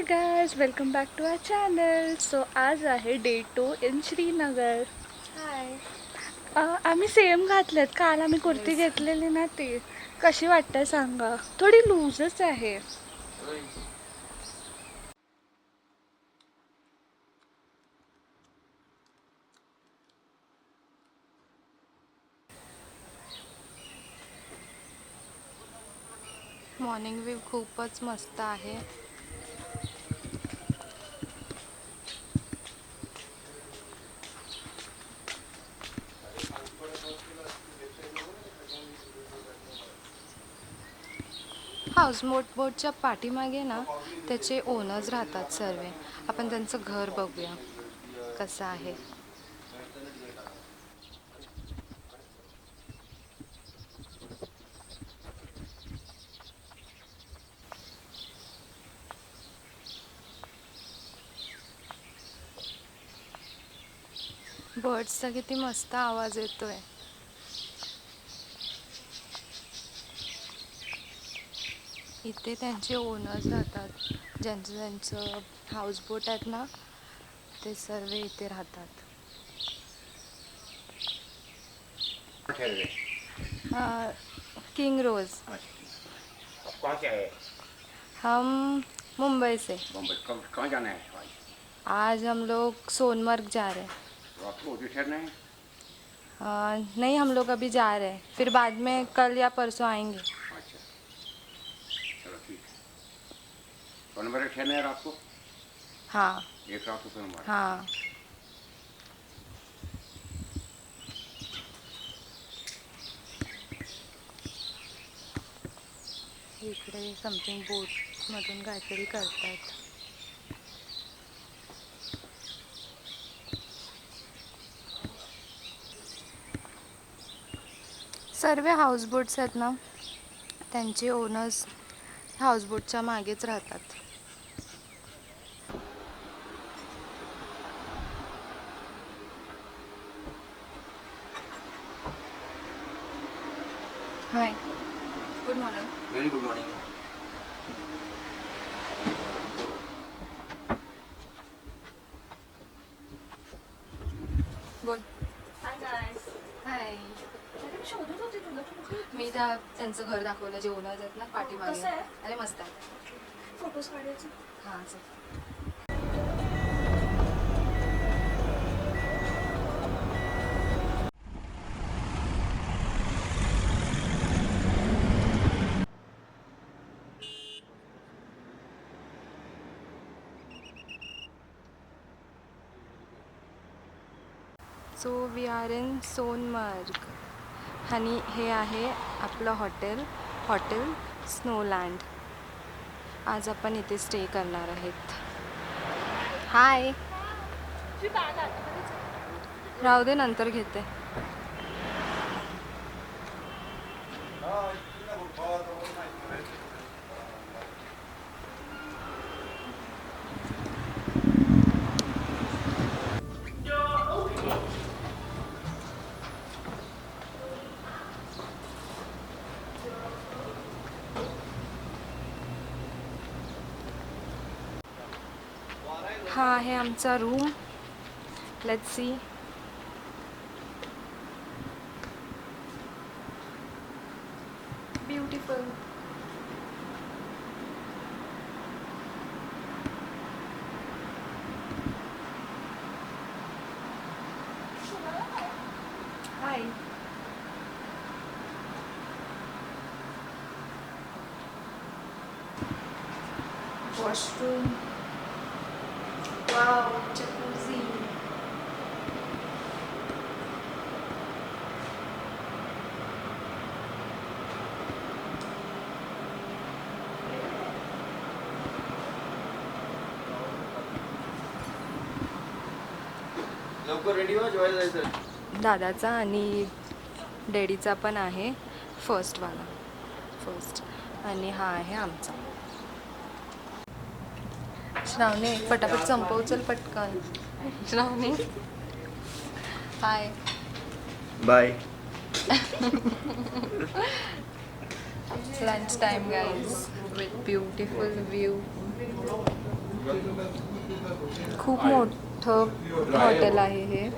Guys, welcome back to our channel. So आज आहे day 2 in Srinagar. हाय. आम्ही सेम घातलेत. काल आम्ही कुर्ती घेतलेली ना ती. कशी वाटते सांगा. थोडी लूजच आहे. मॉर्निंग व्ह्यू खूपच मस्त आहे. हाऊस बोटच्या पाठीमागे ना त्याचे ओनर्स राहतात सर्व. आपण त्यांचं घर बघूया कसं आहे. बर्ड्सचा किती मस्त आवाज येतोय. इथे त्यांचे ओनर्स राहतात. ज्यांचं हाऊस बोट आहेत ना ते सर्व इथे राहतात. किंग रोज. कहाँ से आए? हम मुंबई से. बम्बई. कहाँ जाना है आज? आज हम लोग सोनमर्ग जा रहे हैं. तो आपको उधर ठहरना है? नहीं, हम लोग अभी जा रहे हैं, फिर बाद में कल या परसों आएंगे. अच्छा, चलो ठीक है. सोनमर्ग ठहरना है रात को? हाँ. एक रात को सोनमर्ग. हाँ. इकडे समथिंग बोटमधून काहीतरी करतात. सर्व हाऊसबोट्स आहेत ना त्यांचे ओनर्स हाऊसबोटच्या मागेच राहतात. Hi. Good morning. Very good morning. बोल. हाय. मी त्यांचं घर दाखवलं जे ओनर्स आहेत ना पाठीमागे. अरे मस्त आहे. फोटोज काढायचे. हां चल. So we are in Sonmarg आणि हे आहे आपलं हॉटेल स्नोलँड. आज आपण इथे स्टे करणार आहेत. हाय. राहू दे, नंतर घेते. हा आहे आमचा room. Let's see. Beautiful. Hi. Washroom. Wow, jacuzzi. लवकर रेडी हो, जेवायला जायचं. दादाचा आणि डॅडीचा पण आहे फर्स्ट. आणि हा आहे आमचा. श्रावणी पटापट संपव, चल पटकन. Shravani. Hi. Bye. Lunch time guys with beautiful view. खूप मोठं हॉटेल आहे हे.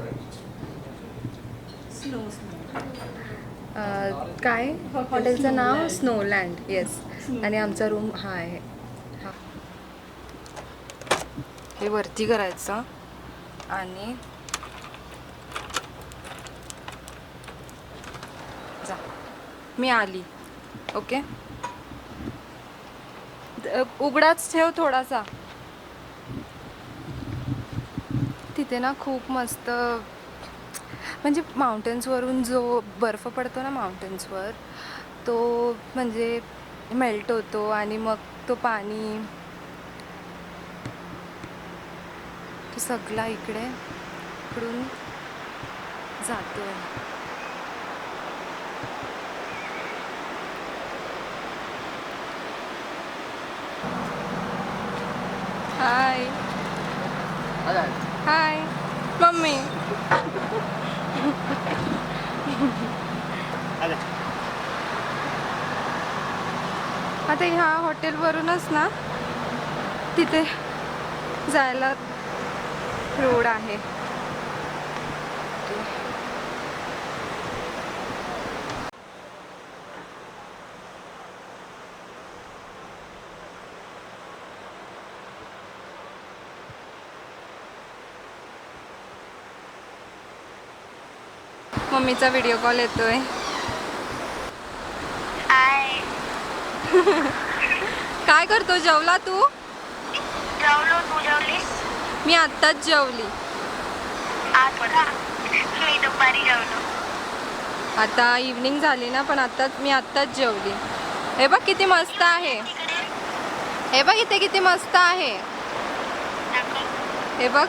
काय हॉटेलचं नाव? स्नोलँड. येस. आणि आमचा रूम हा आहे. हा, हे वरती करायचं आणि जा. मी आली. ओके, उघडाच ठेव थोडासा. तिथे ना खूप मस्त, म्हणजे माउंटेन्सवरून जो बर्फ पडतो ना माउंटेन्सवर, तो म्हणजे मेल्ट होतो आणि मग तो पाणी तो सगळा इकडून जातो. हाय हाय मम्मी. आता ह्या हॉटेलवरूनच ना तिथे जायला रोड आहे. मम्मीचा व्हिडिओ कॉल येतोय. काय करतो? जेवला तू? जेवलो. तू जेवलीस? मी आत्ताच जेवली. मी दुपारी जेवलो. आता इव्हनिंग झाली ना, पण मी आत्ताच जेवली. हे बघ किती मस्त आहे. हे बघ इथे किती मस्त आहे. हे बघ.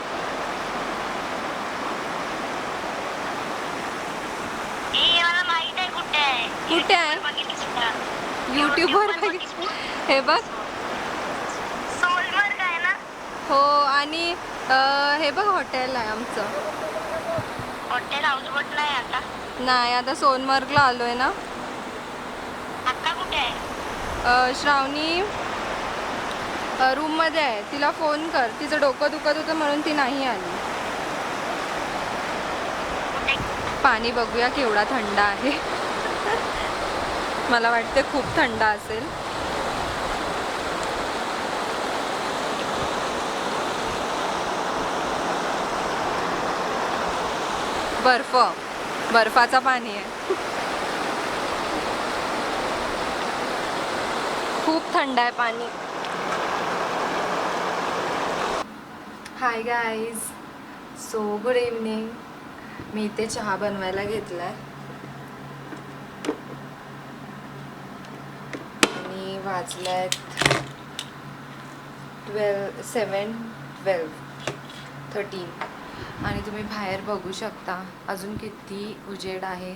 मला माहित आहे कुठे आहे. कुठे आहे? यूट्यूबवर बघितलं. हे बघ. सोलमर्ग आहे ना? हो. आणि हे बघ हॉटेल आहे आमचं. हॉटेल हाऊसबोट नाही आता. नाही, आता सोनमर्गला आलोय ना. अक्का कुठे आहे? श्रावणी रूममध्ये आहे. तिला फोन कर. तिचं डोकं दुखत होतं म्हणून ती नाही आली. पाणी बघूया केवढा थंड आहे. मला वाटते खूप थंड असेल. बर्फाचा पाणी आहे. खूप थंड आहे पाणी. Hi guys, so good evening. मी इथे चहा बनवायला घेतलाय आणि वाजल्यात 13 आणि तुम्ही बाहेर बघू शकता अजून किती उजेड आहे.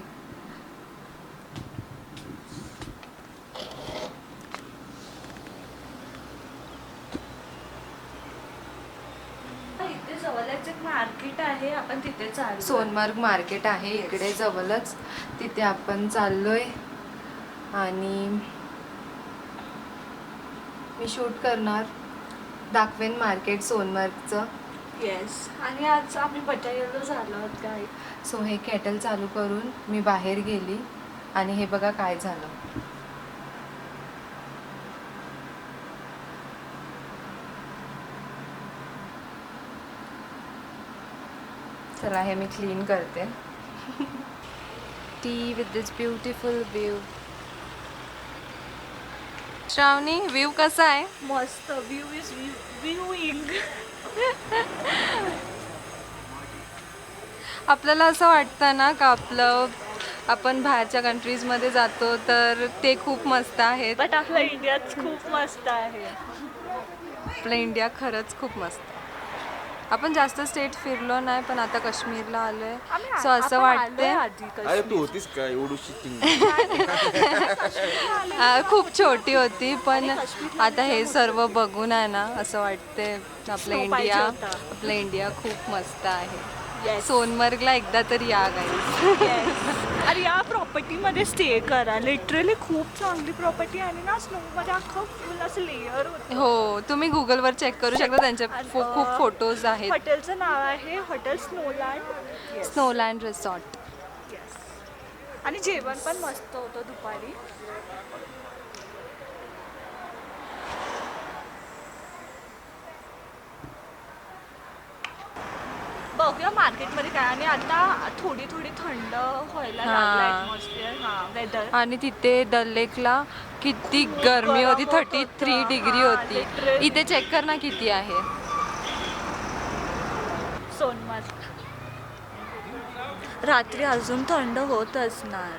इथे जवळच एक मार्केट आहे, आपण तिथे चालू. सोनमर्ग मार्केट आहे इकडे जवळच, तिथे आपण चाललोय आणि मी शूट करणार, दाखवेन मार्केट सोनमर्गचं. येस. आणि आज आम्ही बटायला झालो आहोत काय. सो हे केटल चालू करून मी बाहेर गेली आणि हे बघा काय झालं. चला हे मी क्लीन करते. T with this beautiful view. Shravani, view कसा आहे? मस्त. View is viewing. आपल्याला असं वाटतं ना का आपण बाहेरच्या कंट्रीजमध्ये जातो तर ते खूप मस्त आहेत, बट आपला इंडियाच खूप मस्त आहे. आपलं इंडिया खरंच खूप मस्त आहे. आपण जास्त स्टेट फिरलो नाही, पण आता काश्मीरला आलोय. सो असं वाटते अरे तू होतीस का एवढीशी खूप छोटी होती, पण आता हे सर्व बघून आहे ना असं वाटते आपलं इंडिया खूप मस्त आहे. Yes. सोनमर्गला एकदा तरी या गाईस. अरे या प्रॉपर्टीमध्ये स्टे करा. लिटरली खूप चांगली प्रॉपर्टी आणि ना स्नोमध्ये अख्खं फुल असं लेअर होतं. हो, तुम्ही गुगलवर चेक करू शकता, त्यांचे खूप फोटोज आहेत. हॉटेलचं नाव आहे हॉटेल स्नोलँड. स्नोलँड रिसॉर्ट. येस. आणि जेवण पण मस्त होतं दुपारी. बघूया मार्केटमध्ये काय. आणि आता थोडी थंड व्हायला हा. लागलं ॲटमॉस्फिअर. हां, वेदर. आणि तिथे दल लेकला किती गरमी होती, 33 डिग्री होती. literally. इथे चेक कर ना किती आहे. सोनमर्ग. रात्री अजून थंड होत असणार.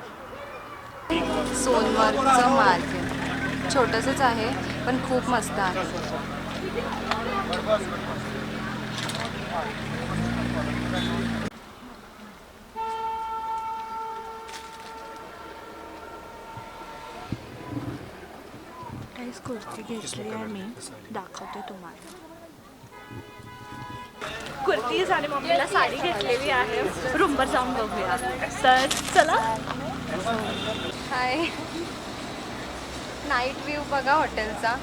सोनमर्गचं मार्केट छोटंसंच आहे पण खूप मस्त आहे. काहीच कुर्ती घेतली आहे मी, दाखवते तुम्हाला. कुर्तीज आणि मम्मीला साडी घेतलेली आहे. रूमवर जाऊन बघूया. तर चला. हाय. नाईट व्ह्यू बघा हॉटेलचा.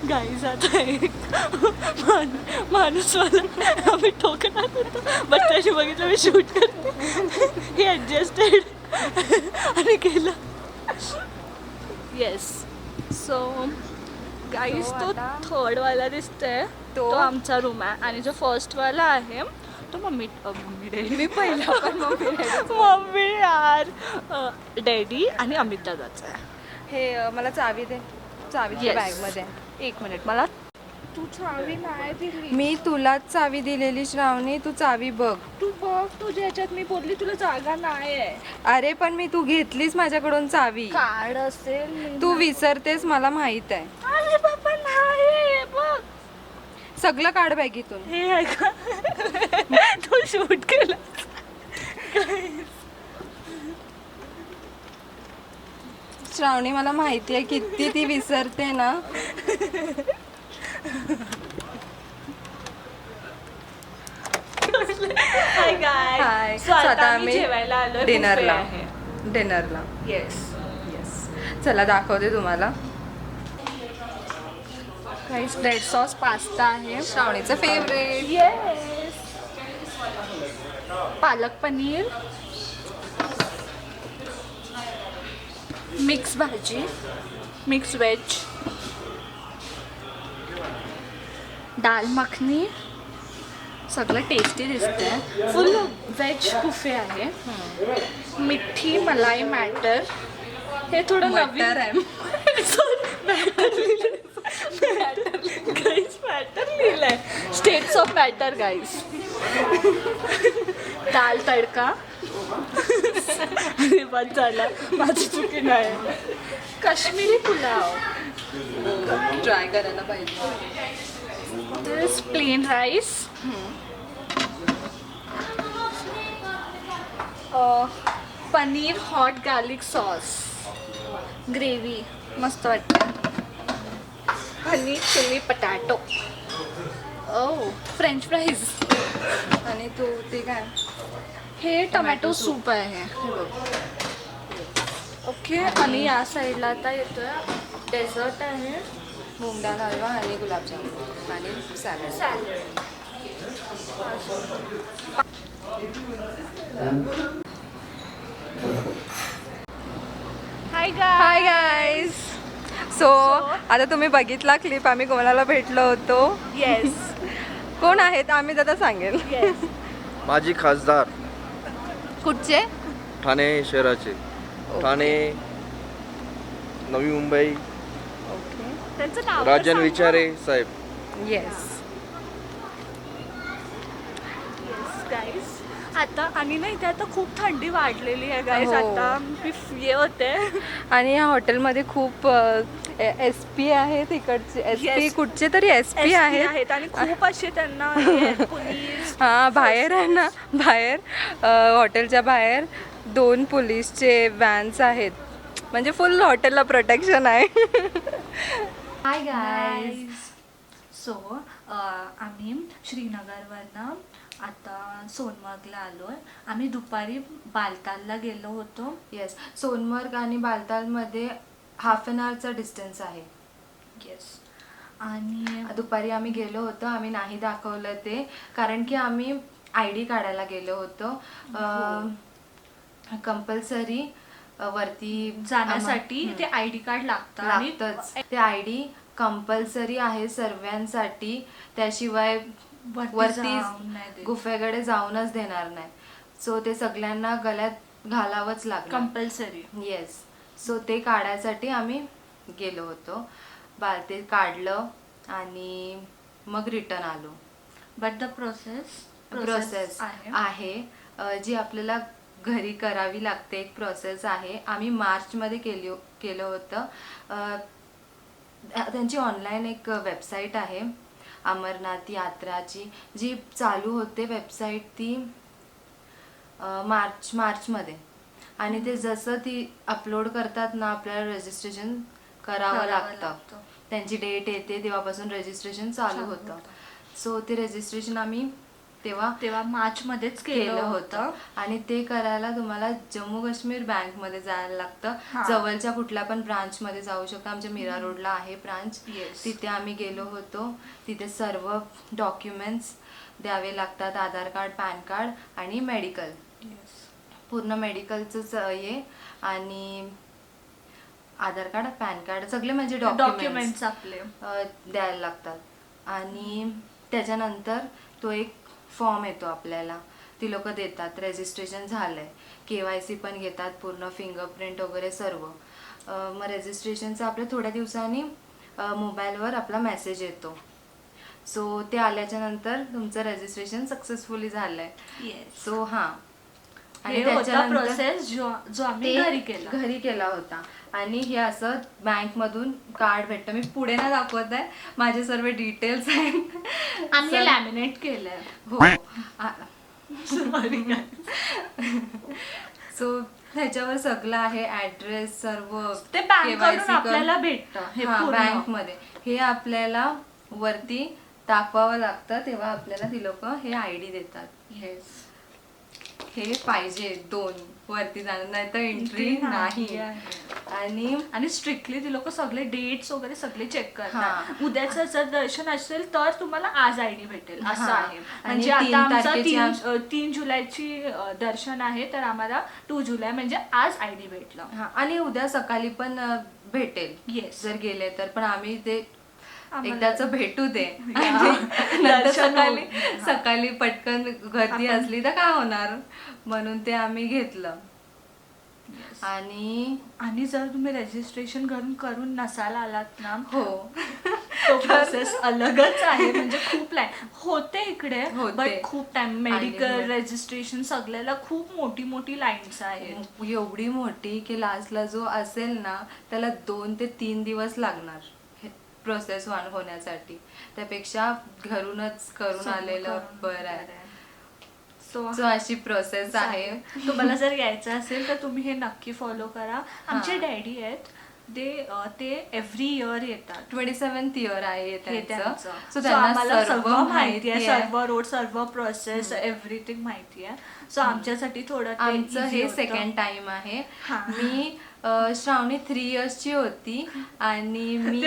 गाईज आता एक माणूस मला आम्ही ठोकणार होतो, बट त्याने बघितलं मी शूट करते. हे ॲडजस्टेड आणि केलं. येस. सो गाईज तो थर्डवाला दिसतोय तो आमचा रूम आहे. आणि जो फर्स्टवाला आहे तो मम्मी मी पहिला पण मम्मी यार डॅडी आणि अमित दादाचा आहे. हे मला चावी दे. चावी Yes. बॅगमध्ये. एक मिनिट. मला तू चावी नाही दिली. मी तुलाच चावी दिलेली श्रावणी, तू चावी बघ. तू बघ तुझ्या ह्याच्यात मी बोलली तुला जागा नाही आहे. अरे पण मी तू घेतलीस माझ्याकडून चावी. कार्ड असेल. तू विसरतेस मला माहित आहे. अरे बाबा नाही बघ. सगळं काढ बॅगीतून. हे आहे का? तू शूट केलं. श्रावणी मला माहिती आहे किती ती विसरते ना. हाय गाय. हाय. सो आता आता आम्ही आम्ही जेवायला आलोय. डिनरला. buffet आहे. डिनरला. येस. येस. चला दाखवते तुम्हाला. काहीच रेड सॉस पास्ता आहे. श्रावणीचं favourite. Yes. Palak paneer, mix भाजी, मिक्स वेज, दाल मखनी. सगळं टेस्टी दिसतंय. फुल वेज बुफे आहे. मिठी मलाई मॅटर. हे थोडं नवीन मटर आहे. गाईज मॅटर लिहिलंय. States of matter guys. दाल तडका. अरे बस झाला, माझी चुकी नाही. काश्मीरी पुलाव. ट्राय करायला पाहिजे. Plain rice. Paneer hot garlic sauce gravy मस्त वाटतं. Paneer chilli potato. Oh French fries. आणि तू ते काय हे टमॅटो सूप आहे. ओके. आणि या साईडला आता येतोय डेझर्ट आहे. मूग डाळ हलवा आणि गुलाबजामुन आणि सॅलड. सॅलड. हाय हाय गाईज. सो आता तुम्ही बघितला क्लिप, आम्ही कोणाला भेटलो होतो. येस. कोण आहेत आम्ही दादा सांगेल. येस. माजी खासदार कुठचे? ठाणे शहराचे. ठाणे, नवी मुंबई, ओके. त्यांचं नाव राजन विचारे साहेब. येस. गाईस आता आणि ना इथे आता खूप थंडी वाढलेली आहे गाईस. हो. आता मी ये होते. आणि या हॉटेलमध्ये खूप एस पी आहे तिकडचे. S P Yes. कुठचे तरी एस पी आहेत. आणि खूप असे त्यांना हे आहेत, पोलीस. हां, बाहेर आहे ना, बाहेर हॉटेलच्या बाहेर 2 पोलीसचे व्हॅन्स आहेत. म्हणजे फुल हॉटेलला प्रोटेक्शन आहे. हाय गाईज. सो आम्ही श्रीनगरवरनं आता सोनमर्गला आलो आहे. आम्ही दुपारी बालतालला गेलो होतो. येस, सोनमर्ग आणि बालतालमध्ये हाफ एन आवरचा डिस्टन्स आहे. येस. आणि दुपारी आम्ही गेलो होतो. आम्ही नाही दाखवलं ते कारण की आम्ही ID काढायला गेलो होतो. कंपल्सरी वरती जाण्यासाठी ते ID कार्ड लागतंच. ते ID कंपल्सरी आहे सर्वांसाठी, त्याशिवाय वरती गुफेकडे जाऊनच देणार नाही. सो ते सगळ्यांना गळ्यात घालावंच लागलं, कंपल्सरी. येस. सो ते काढायसाठी आम्ही गेलो होतो. ते काढलं आणि मग रिटर्न आलो. बट द प्रोसेस आहे जी आपल्याला घरी करावी लागते. एक प्रोसेस आहे. आम्ही मार्चमध्ये केलं होतं. त्यांची ऑनलाईन एक वेबसाईट आहे अमरनाथ यात्राची, जी चालू होते वेबसाईट ती मार्चमध्ये. आणि ते जसं ती अपलोड करतात ना, आपल्याला रजिस्ट्रेशन करावं लागतं. त्यांची डेट येते तेव्हापासून रजिस्ट्रेशन चालू होतं. सो ते रजिस्ट्रेशन आम्ही तेव्हा मार्चमध्येच केलं होतं. आणि ते करायला तुम्हाला जम्मू काश्मीर बँकमध्ये जायला लागतं. जवळच्या कुठल्या पण ब्रांचमध्ये जाऊ शकता. आमच्या मीरा रोडला आहे ब्रांच, तिथे आम्ही गेलो होतो. तिथे सर्व डॉक्युमेंट्स द्यावे लागतात. आधार कार्ड, पॅन कार्ड आणि मेडिकल. पूर्ण मेडिकलचंच हे आणि आधार कार्ड, पॅन कार्ड सगळे म्हणजे डॉक्युमेंट्स आपले द्यायला लागतात. आणि त्याच्यानंतर तो एक फॉर्म येतो आपल्याला, ती लोक देतात. रजिस्ट्रेशन झालंय, KYC पण घेतात, पूर्ण फिंगरप्रिंट वगैरे सर्व. मग रजिस्ट्रेशनचं आपल्या थोड्या दिवसांनी मोबाईलवर आपला मेसेज येतो. सो ते आल्याच्या नंतर तुमचं रजिस्ट्रेशन सक्सेसफुली झालंय. सो हां, आणि त्याच्यानंतर प्रोसेस जो आम्ही घरी केला होता. आणि हे असं बँकमधून कार्ड भेटतं. मी पुढे ना दाखवत आहे, माझे सर्व डिटेल्स आहेत. आम्ही लॅमिनेट केलंय. हो. सो ह्याच्यावर सगळं आहे, ऍड्रेस सर्व. ते बँककडून आपल्याला भेटतं बँकमध्ये. हे आपल्याला वरती दाखवावं लागतं, तेव्हा आपल्याला ती लोक हे ID देतात. हे पाहिजे 2 वरती जाणं, नाही तर एंट्री नाही. आणि स्ट्रिक्टली ती लोक सगळे डेट्स वगैरे सगळे चेक करतात. उद्याचं जर दर्शन असेल तर तुम्हाला आज ID भेटेल असं आहे. म्हणजे आता आमचं 3 जुलैची दर्शन आहे, तर आम्हाला 2 जुलै म्हणजे आज ID भेटलं. आणि उद्या सकाळी पण भेटेल जर गेले तर. पण आम्ही ते एकदाच भेटू दे. सकाळी पटकन गर्दी असली तर काय होणार, म्हणून ते आम्ही घेतलं. आणि जर तुम्ही रजिस्ट्रेशन करून नसायला आलात ना, हो, तो प्रोसेस अलगच आहे. म्हणजे खूप लाईन होते इकडे, बट खूप टाइम. मेडिकल रजिस्ट्रेशन सगळ्याला खूप मोठी लाईन्स आहेत. एवढी मोठी की लास्टला जो असेल ना त्याला 2 ते 3 दिवस लागणार प्रोसेस होण्यासाठी. त्यापेक्षा घरूनच करून आलेलं बरं आहे. सो अशी प्रोसेस आहे. तुम्हाला जर यायचं असेल तर तुम्ही हे नक्की फॉलो करा. आमचे डॅडी आहेत, ते एव्हरी इयर येतात. 27th इयर आहे त्यांचं. सो आम्हाला सर्व माहिती आहे, सर्व रोड, सर्व प्रोसेस, एव्हरीथिंग माहिती आहे. सो आमच्यासाठी थोडं आमचं हे सेकंड टाइम आहे. मी श्रावणी 3 इयर्सची होती आणि मी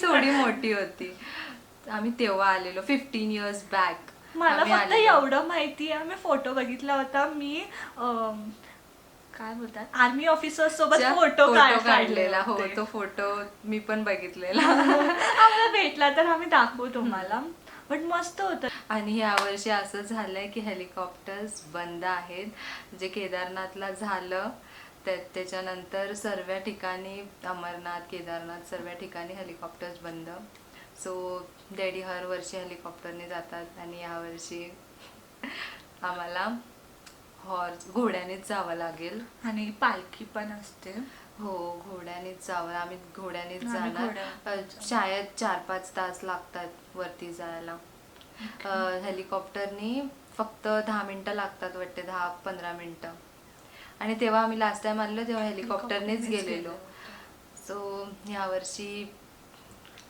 थोडी मोठी होती. आम्ही तेव्हा आलेलो 15 इयर्स बॅक. मला फक्त एवढं माहिती आहे, मी फोटो बघितला होता. मी काय बोलतात आर्मी ऑफिसर सोबत फोटो काढलेला. हो, तो फोटो मी पण बघितलेला. आम्हाला भेटला तर आम्ही दाखवू तुम्हाला. बट मस्त होतं. आणि यावर्षी असं झालंय की हेलिकॉप्टर्स बंद आहेत. जे केदारनाथला झालं त्याच्यानंतर सर्व ठिकाणी, अमरनाथ, केदारनाथ सर्व ठिकाणी हेलिकॉप्टर्स बंद. सो डॅडी हर वर्षी हेलिकॉप्टरने जातात आणि यावर्षी आम्हाला घोड्यानेच जावं लागेल. आणि पालखी पण असते. हो, घोड्यानेच जावं. आम्ही घोड्यानेच जाणार. शायद 4-5 तास लागतात वरती जायला. हेलिकॉप्टरनी फक्त 10 मिनिटं लागतात वाटते, 10-15 मिनिटं. आणि तेव्हा आम्ही लास्ट टाइम आलेलो तेव्हा हेलिकॉप्टरनेच गेलेलो. सो यावर्षी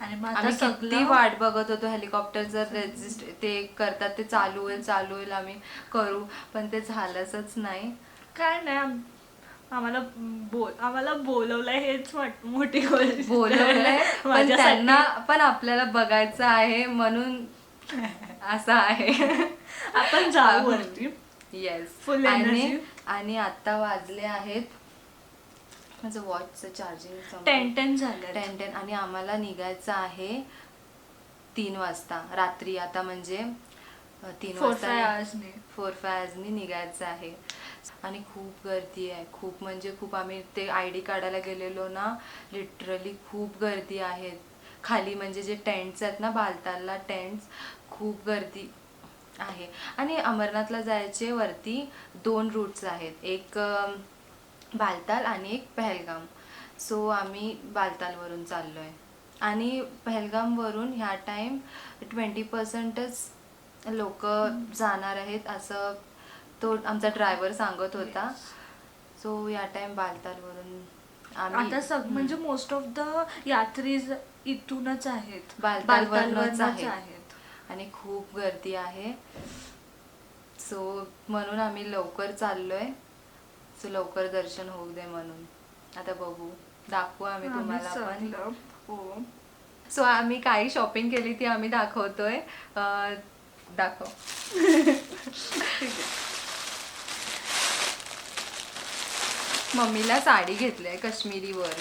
आणि मग आता आम्ही किती सगळं वाट बघत होतो हेलिकॉप्टरचं रजिस्ट ते करतात ते चालू होईल आम्ही करू, पण ते झालंच नाही. काय नाही आम्हाला बोलवलंय हेच मोठी गोष्ट बोलवलंय पण माझ्यासाठी. त्यांना पण आपल्याला बघायचं आहे म्हणून असं आहे. आपण जाऊ वरती. येस. Full energy. आणि आता वाजले आहेत माझं वॉचचं चार्जिंग 10 झालं 10 आणि आम्हाला निघायचं आहे 3 वाजता रात्री. आता म्हणजे 3 वाजता 4-5 आवर्सनी निघायचं आहे. आणि खूप गर्दी आहे, खूप म्हणजे खूप. आम्ही ते ID काढायला गेलेलो ना, लिटरली खूप गर्दी आहे खाली. म्हणजे जे टेंट्स आहेत ना बालतालला टेंट्स, खूप गर्दी आहे. आणि अमरनाथला जायचे वरती 2 रूट्स आहेत, एक बालताल आणि एक पहलगाम. सो आम्ही बालतालवरून चाललो आहे. आणि पहलगामवरून ह्या टाईम 20%च लोक जाणार आहेत असं तो आमचा ड्रायव्हर सांगत होता. सो या टाईम बालतालवरून आम्ही आता म्हणजे मोस्ट ऑफ द यात्रीज इथूनच आहेत, बालतालवरूनच बालतालवरूनच आहेत. आणि खूप गर्दी आहे. सो म्हणून आम्ही लवकर चाललोय. सो लवकर दर्शन होऊ दे म्हणून. आता बघू, दाखवू आम्ही तुम्हाला पण. हो. सो आम्ही काही शॉपिंग केली ती आम्ही दाखवतोय. दाखव. मम्मीला साडी घेतली काश्मीरी वर,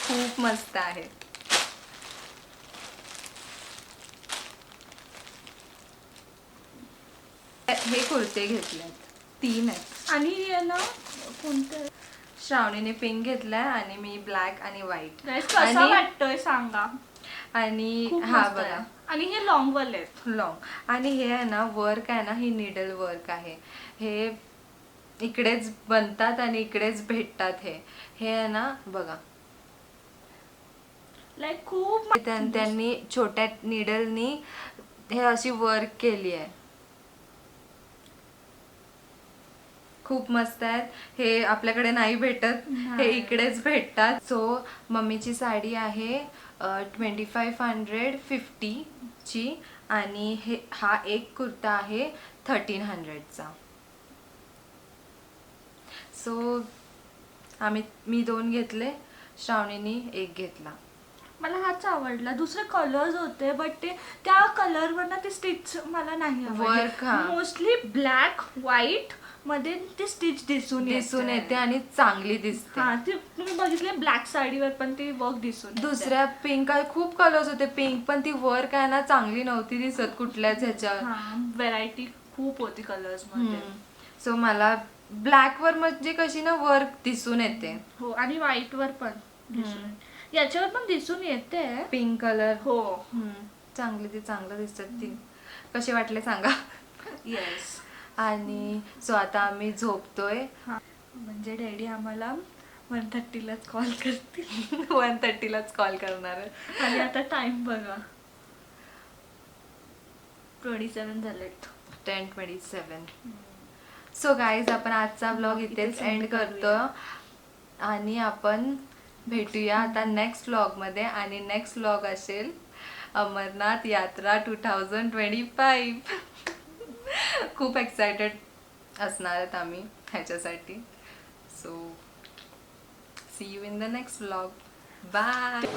खूप मस्त आहे. हे कुर्ते घेतले 3 आहेत. आणि ना कोणतं श्रावणीने पिंक घेतलाय आणि मी ब्लॅक आणि व्हाईट. कसं वाटतोय सांगा. आणि खूप हा मस्त बघा आहे. आणि हे लॉंग वाले आहेत. लॉंग. आणि हे आहे ना वर्क आहे ना, ही निडल वर्क आहे. हे इकडेच बनतात आणि इकडेच भेटतात. हे आहे ना बघा, लाईक खूप त्यांनी छोट्या निडलनी हे अशी वर्क केली आहे. खूप मस्त आहेत. हे आपल्याकडे नाही भेटत, हे इकडेच भेटतात. सो मम्मीची साडी आहे 2550 ची आणि हा एक कुर्ता आहे 1300चा. सो मी 2 घेतले, श्रावणीने 1 घेतला. मला हाच आवडला. दुसरे कलर्स होते बट ते त्या कलरवर ना ते स्टिच मला नाही वर्क मोस्टली ब्लॅक व्हाईट मध्ये ते स्टिच दिसून येते आणि चांगली दिसते. हा, ते तुम्ही बघितले ब्लॅक साडीवर पण ते वर्क दिसून. दुसऱ्या पिंक आहे, खूप कलर्स होते पिंक, पण ती वर्क आहे ना चांगली नव्हती दिसत कुठल्याच ह्याच्यावर. व्हरायटी खूप होती कलर्स मध्ये. सो मला ब्लॅक वर म्हणजे कशी ना वर्क दिसून येते. हो, आणि व्हाईट वर पण दिसून, याच्यावर पण दिसून येते पिंक कलर. हो, चांगलं दिसतात. ती कसे वाटले सांगा. येस. आणि सो आता आम्ही झोपतोय. म्हणजे डॅडी आम्हाला 1:30लाच कॉल करतील. 1:30लाच कॉल करणार. आणि आता टाइम बघा 27 झालेत. 10:27. सो गाईज, आपण आजचा व्लॉग इथेच एंड करतो आणि आपण भेटूया आता नेक्स्ट व्लॉगमध्ये. आणि नेक्स्ट व्लॉग असेल अमरनाथ यात्रा 2025. खूप एक्सायटेड असणार आहेत आम्ही ह्याच्यासाठी. So see you in the next vlog. Bye.